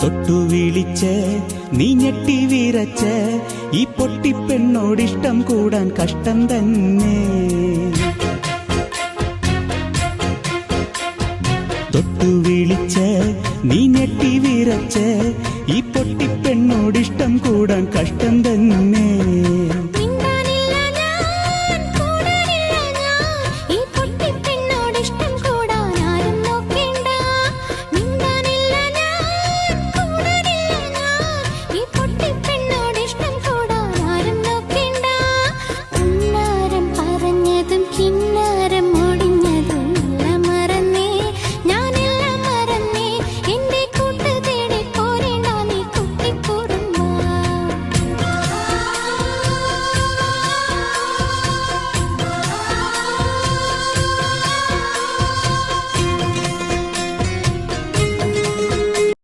തൊട്ടു വിളിച്ച് നീ ഞെട്ടി വിറച്ച് ഈ പൊട്ടിപ്പെണ്ണോടിഷ്ടം കൂടാൻ കഷ്ടം തന്നെ. തൊട്ടു വിളിച്ച് നീ ഞെട്ടി വിറച്ച് ഈ പൊട്ടിപ്പെണ്ണോടിഷ്ടം കൂടാൻ കഷ്ടം തന്നെ.